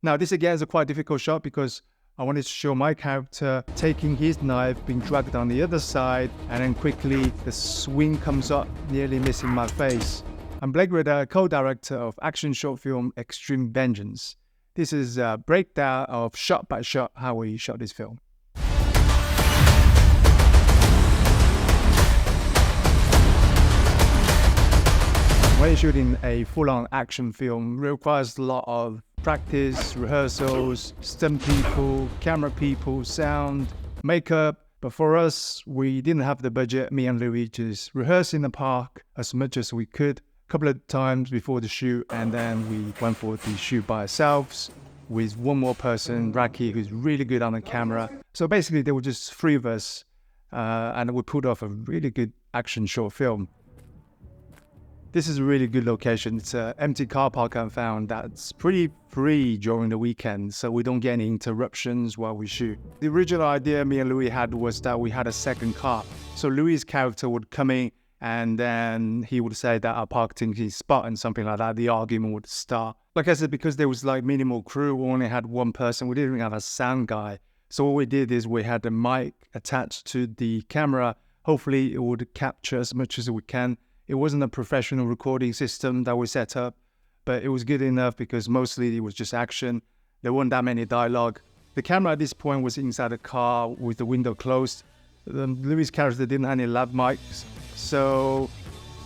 Now, this again is a quite difficult shot because I wanted to show my character taking his knife, being dragged on the other side, and then quickly the swing comes up, nearly missing my face. I'm Blake Ritter, co-director of action short film Extreme Vengeance. This is a breakdown of shot by shot how we shot this film. When you're shooting a full-on action film, it requires a lot of practice, rehearsals, stunt people, camera people, sound, makeup. But for us, we didn't have the budget. Me and Louis just rehearsed in the park as much as we could, a couple of times before the shoot, and then we went for the shoot by ourselves with one more person, Raki, who's really good on the camera. So basically, there were just three of us, and we put off a really good action short film. This is a really good location. It's an empty car park I found that's pretty free during the weekend, so we don't get any interruptions while we shoot. The original idea me and Louis had was that we had a second car. So Louis' character would come in and then he would say that I parked in his spot and something like that. The argument would start. Like I said, because there was like minimal crew, we only had one person. We didn't even have a sound guy. So what we did is we had the mic attached to the camera. Hopefully it would capture as much as we can. It wasn't a professional recording system that we set up, but it was good enough because mostly it was just action. There weren't that many dialogue. The camera at this point was inside the car with the window closed. Louis' character didn't have any lav mics, so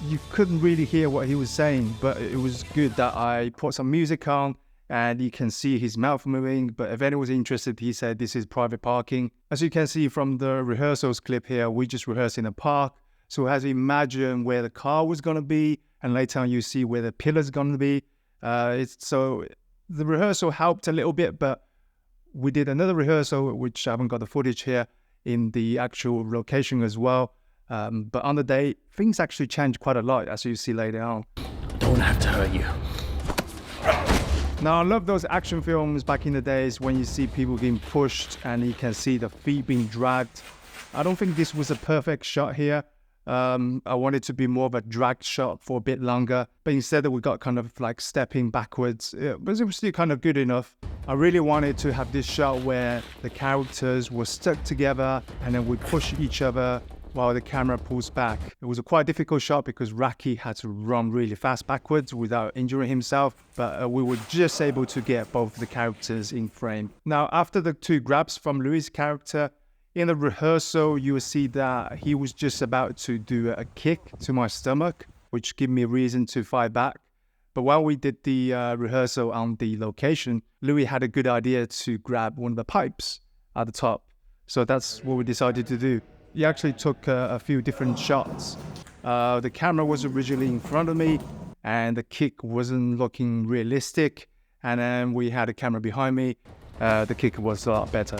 you couldn't really hear what he was saying, but it was good that I put some music on and you can see his mouth moving. But if anyone was interested, he said this is private parking. As you can see from the rehearsals clip here, we just rehearsed in a park. So as you imagine where the car was going to be, and later on you see where the pillar's going to be. So the rehearsal helped a little bit, but we did another rehearsal, which I haven't got the footage here, in the actual location as well. But on the day, things actually changed quite a lot, as you see later on. I don't have to hurt you. Now, I love those action films back in the days when you see people getting pushed and you can see the feet being dragged. I don't think this was a perfect shot here. I wanted to be more of a drag shot for a bit longer, but instead we got kind of like stepping backwards, but it was still kind of good enough. I really wanted to have this shot where the characters were stuck together and then we push each other while the camera pulls back. It was a quite difficult shot because Raki had to run really fast backwards without injuring himself, but we were just able to get both the characters in frame. Now, after the two grabs from Louis' character, in the rehearsal, you will see that he was just about to do a kick to my stomach, which gave me a reason to fight back. But while we did the rehearsal on the location, Louis had a good idea to grab one of the pipes at the top. So that's what we decided to do. He actually took a few different shots. The camera was originally in front of me and the kick wasn't looking realistic. And then we had a camera behind me. The kick was a lot better.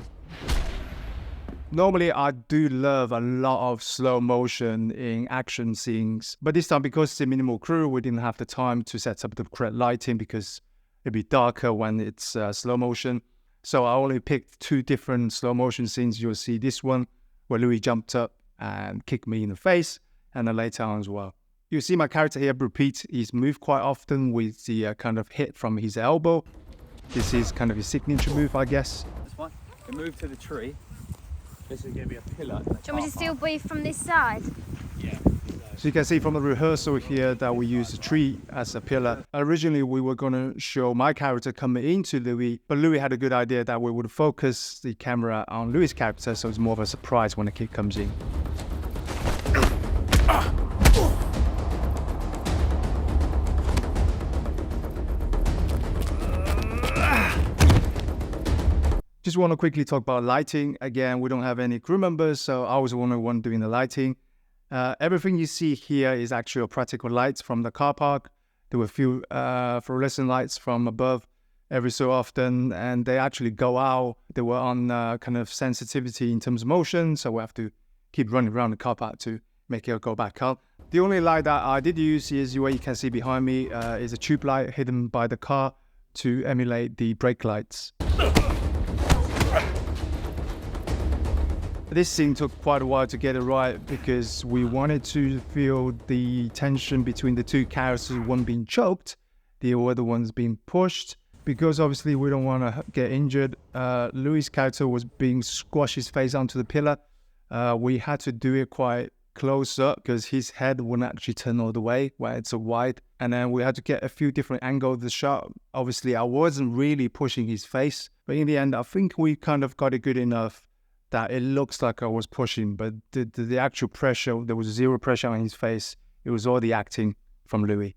Normally, I do love a lot of slow motion in action scenes, but this time, because it's a minimal crew, we didn't have the time to set up the correct lighting because it'd be darker when it's slow motion. So I only picked two different slow motion scenes. You'll see this one where Louis jumped up and kicked me in the face, and then later on as well. You'll see my character here repeat his move quite often with the kind of hit from his elbow. This is kind of his signature move, I guess. That's fine. We move to the tree. This is going to be a pillar. Do you want me to still breathe from this side? Yeah. So you can see from the rehearsal here that we used a tree as a pillar. Originally, we were going to show my character coming into Louis, but Louis had a good idea that we would focus the camera on Louis' character, so it's more of a surprise when the kick comes in. Just want to quickly talk about lighting. Again, we don't have any crew members, so I was the only one doing the lighting. Everything you see here is actually practical lights from the car park. There were a few fluorescent lights from above every so often, and they actually go out. They were on kind of sensitivity in terms of motion, so we have to keep running around the car park to make it go back up. The only light that I did use is what you can see behind me is a tube light hidden by the car to emulate the brake lights. This scene took quite a while to get it right because we wanted to feel the tension between the two characters, one being choked, the other one's being pushed. because obviously we don't want to get injured. Louis' character was being squashed his face onto the pillar. We had to do it quite close up because his head wouldn't actually turn all the way where it's so wide. And then we had to get a few different angles of the shot. Obviously, I wasn't really pushing his face, but in the end, I think we kind of got it good enough that it looks like I was pushing, but the actual pressure, there was zero pressure on his face. It was all the acting from Louis.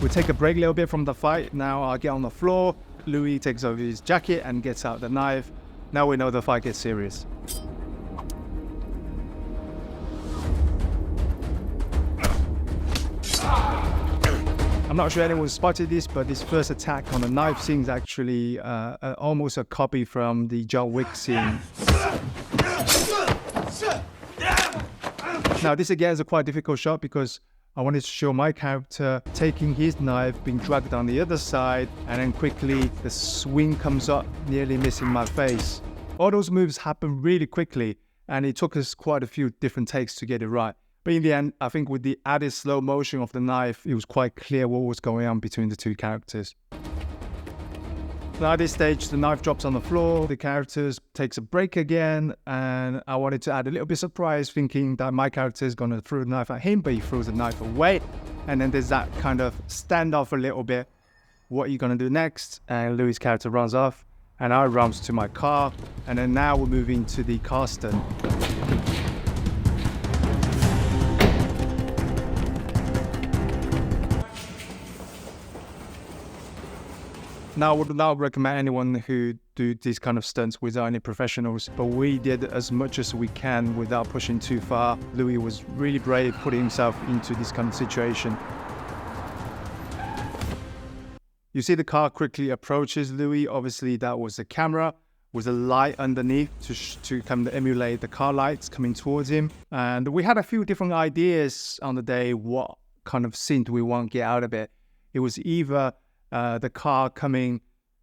We take a break a little bit from the fight. Now I get on the floor. Louis takes off his jacket and gets out the knife. Now we know the fight gets serious. I'm not sure anyone spotted this, but this first attack on the knife scene is actually almost a copy from the John Wick scene. Now this again is a quite difficult shot because I wanted to show my character taking his knife, being dragged on the other side, and then quickly the swing comes up, nearly missing my face. All those moves happen really quickly, and it took us quite a few different takes to get it right. But in the end, I think with the added slow motion of the knife, it was quite clear what was going on between the two characters. Now at this stage, the knife drops on the floor, the characters takes a break again, and I wanted to add a little bit of surprise, thinking that my character is going to throw the knife at him, but he throws the knife away. And then there's that kind of standoff a little bit. What are you going to do next? And Louis' character runs off, and I runs to my car, and then now we're moving to the car stunt. Now, I would not recommend anyone who do these kind of stunts without any professionals, but we did as much as we can without pushing too far. Louis was really brave putting himself into this kind of situation. You see the car quickly approaches Louis. Obviously, that was the camera with a light underneath to kind of emulate the car lights coming towards him. And we had a few different ideas on the day. What kind of scene do we want to get out of it? It was either the car coming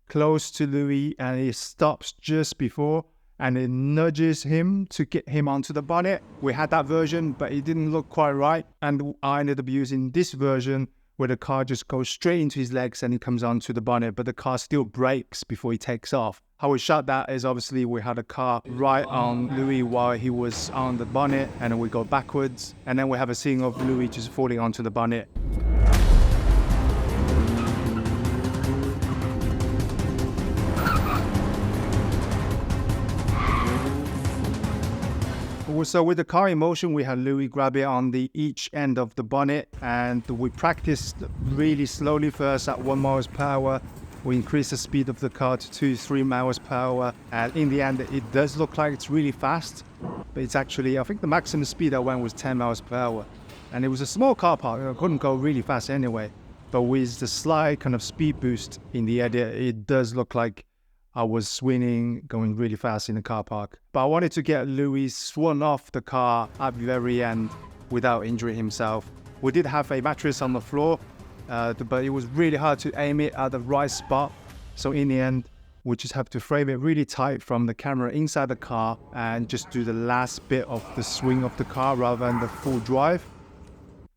close to Louis and it stops just before and it nudges him to get him onto the bonnet. We had that version, but it didn't look quite right. And I ended up using this version where the car just goes straight into his legs and he comes onto the bonnet, but the car still brakes before he takes off. How we shot that is obviously we had a car right on Louis while he was on the bonnet, and then we go backwards, and then we have a scene of Louis just falling onto the bonnet. So with the car in motion, we had Louis grab it on each end of the bonnet, and we practiced really slowly first at 1 mile per hour. We increased the speed of the car to 2-3 miles per hour, and in the end it does look like it's really fast, but it's actually, I think the maximum speed I went was 10 miles per hour, and it was a small car park. I couldn't go really fast anyway, but with the slight kind of speed boost in the edit, it does look like I was swinging, going really fast in the car park. But I wanted to get Louis swung off the car at the very end without injuring himself. We did have a mattress on the floor, but it was really hard to aim it at the right spot. So in the end, we just have to frame it really tight from the camera inside the car and just do the last bit of the swing of the car rather than the full drive.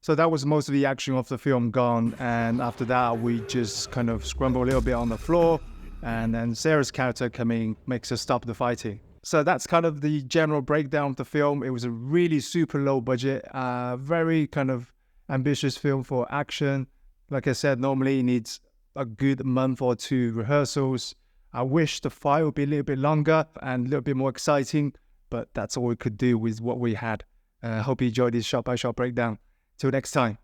So that was most of the action of the film gone. And after that, we just kind of scramble a little bit on the floor. And then Sarah's character coming makes her stop the fighting. So that's kind of the general breakdown of the film. It was a really super low budget, very kind of ambitious film for action. Like I said, normally it needs a good month or 2 rehearsals. I wish the fight would be a little bit longer and a little bit more exciting, but that's all we could do with what we had. I hope you enjoyed this shot-by-shot breakdown. Till next time.